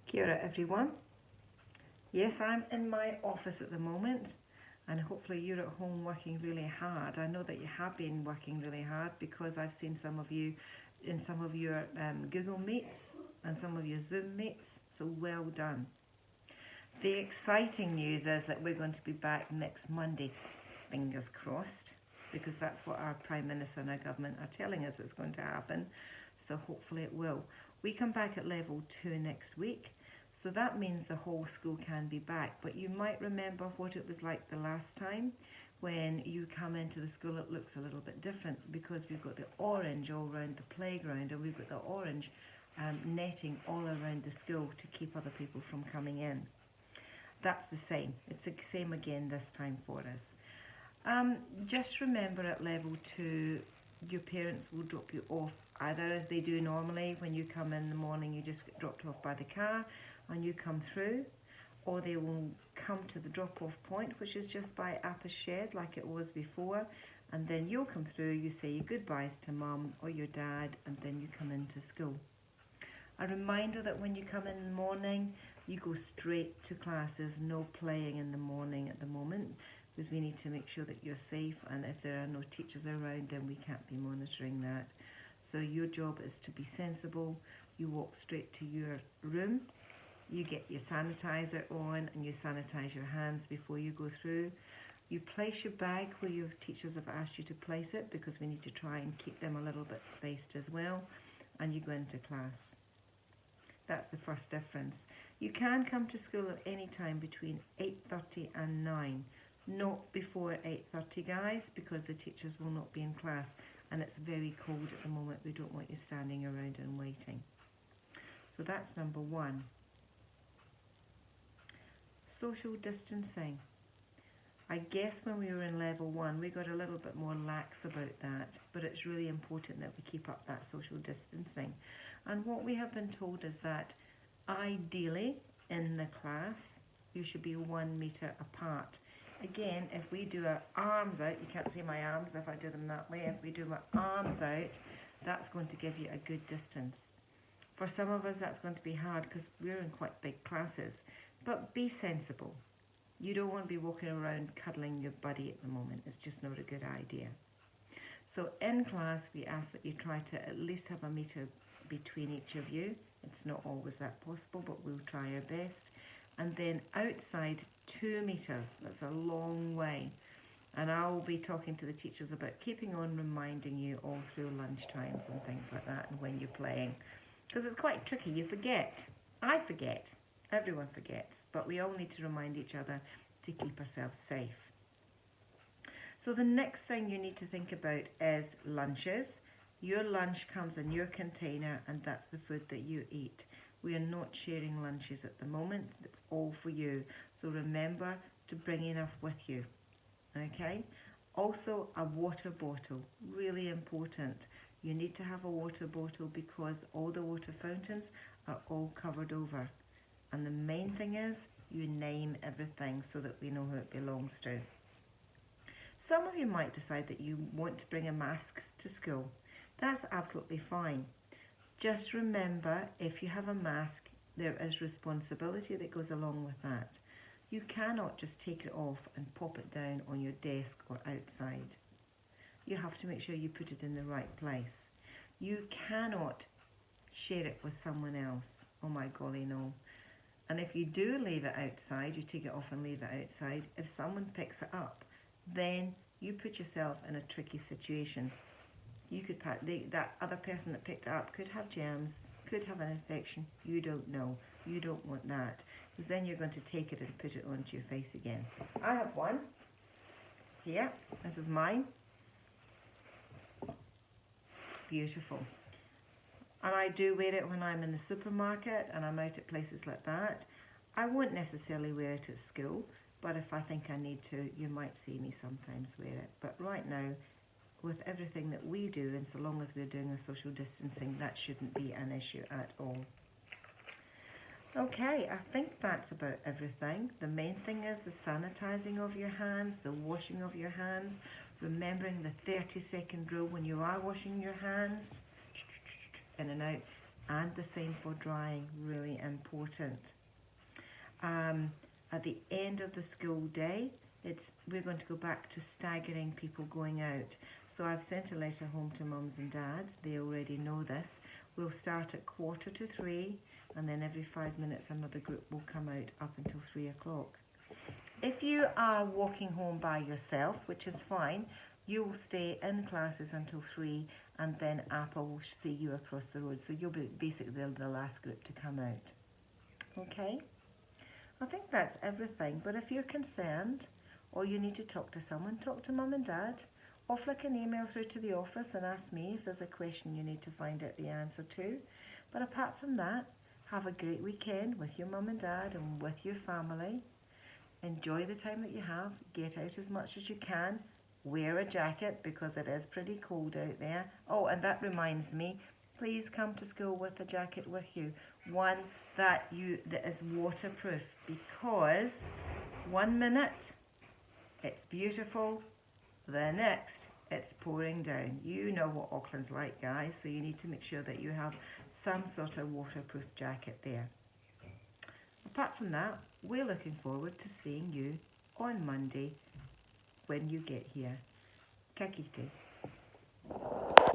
Kia ora everyone. Yes, I'm in my office at the moment and hopefully you're at home working really hard. I know that you have been working really hard because I've seen some of you in some of your Google Meets and some of your Zoom Meets, so well done. The exciting news is that we're going to be back next Monday, fingers crossed, because that's what our Prime Minister and our government are telling us is going to happen, so hopefully it will. We come back at level 2 next week. So that means the whole school can be back. But you might remember what it was like the last time. When you come into the school, it looks a little bit different because we've got the orange all around the playground and we've got the orange netting all around the school to keep other people from coming in. That's the same. It's the same again this time for us. Just remember at level 2, your parents will drop you off either as they do normally. When you come in the morning, you just get dropped off by the car and you come through, or they will come to the drop-off point, which is just by Appa's shed like it was before, and then you'll come through, you say your goodbyes to mum or your dad, and then you come into school. A reminder that when you come in the morning, you go straight to class. There's no playing in the morning at the moment because we need to make sure that you're safe, and if there are no teachers around, then we can't be monitoring that. So your job is to be sensible. You walk straight to your room. You get your sanitizer on and you sanitize your hands before you go through. You place your bag where your teachers have asked you to place it because we need to try and keep them a little bit spaced as well. And you go into class. That's the first difference. You can come to school at any time between 8:30 and 9. Not before 8:30, guys, because the teachers will not be in class and it's very cold at the moment. We don't want you standing around and waiting. So that's number 1. Social distancing. I guess when we were in level 1, we got a little bit more lax about that, but it's really important that we keep up that social distancing. And what we have been told is that ideally in the class, you should be 1 metre apart. Again, if we do our arms out, you can't see my arms if I do them that way, if we do my arms out, that's going to give you a good distance. For some of us, that's going to be hard because we're in quite big classes. But be sensible. You don't want to be walking around cuddling your buddy at the moment. It's just not a good idea. So in class, we ask that you try to at least have 1 metre between each of you. It's not always that possible, but we'll try our best. And then outside, 2 metres. That's a long way. And I'll be talking to the teachers about keeping on reminding you all through lunch times and things like that and when you're playing. Because it's quite tricky. You forget. I forget. Everyone forgets, but we all need to remind each other to keep ourselves safe. So the next thing you need to think about is lunches. Your lunch comes in your container and that's the food that you eat. We are not sharing lunches at the moment. It's all for you. So remember to bring enough with you. Okay? Also a water bottle, really important. You need to have a water bottle because all the water fountains are all covered over. And the main thing is you name everything so that we know who it belongs to. Some of you might decide that you want to bring a mask to school. That's absolutely fine. Just remember, if you have a mask, there is responsibility that goes along with that. You cannot just take it off and pop it down on your desk or outside. You have to make sure you put it in the right place. You cannot share it with someone else. Oh my golly, no. And if you do leave it outside, you take it off and leave it outside, if someone picks it up, then you put yourself in a tricky situation. You could that other person that picked it up could have germs, could have an infection. You don't know. You don't want that. Because then you're going to take it and put it onto your face again. I have one. Here. This is mine. Beautiful. And I do wear it when I'm in the supermarket and I'm out at places like that. I won't necessarily wear it at school, but if I think I need to, you might see me sometimes wear it. But right now, with everything that we do, and so long as we're doing a social distancing, that shouldn't be an issue at all. Okay, I think that's about everything. The main thing is the sanitizing of your hands, the washing of your hands, remembering the 30-second rule when you are washing your hands, in and out. and the same for drying, really important. At the end of the school day, we're going to go back to staggering people going out. So I've sent a letter home to mums and dads. They already know this. We'll start at 2:45, and then every 5 minutes another group will come out up until 3 o'clock. If you are walking home by yourself, which is fine, you will stay in classes until 3, and then APA will see you across the road. So you'll be basically the last group to come out. Okay? I think that's everything, but if you're concerned or you need to talk to someone, talk to mum and dad, or flick an email through to the office and ask me if there's a question you need to find out the answer to. But apart from that, have a great weekend with your mum and dad and with your family. Enjoy the time that you have, get out as much as you can, wear a jacket because it is pretty cold out there. Oh, and that reminds me, please come to school with a jacket with you. One that is waterproof, because 1 minute it's beautiful, the next it's pouring down. You know what Auckland's like, guys, so you need to make sure that you have some sort of waterproof jacket there. Apart from that, we're looking forward to seeing you on Monday when you get here. Ka kite.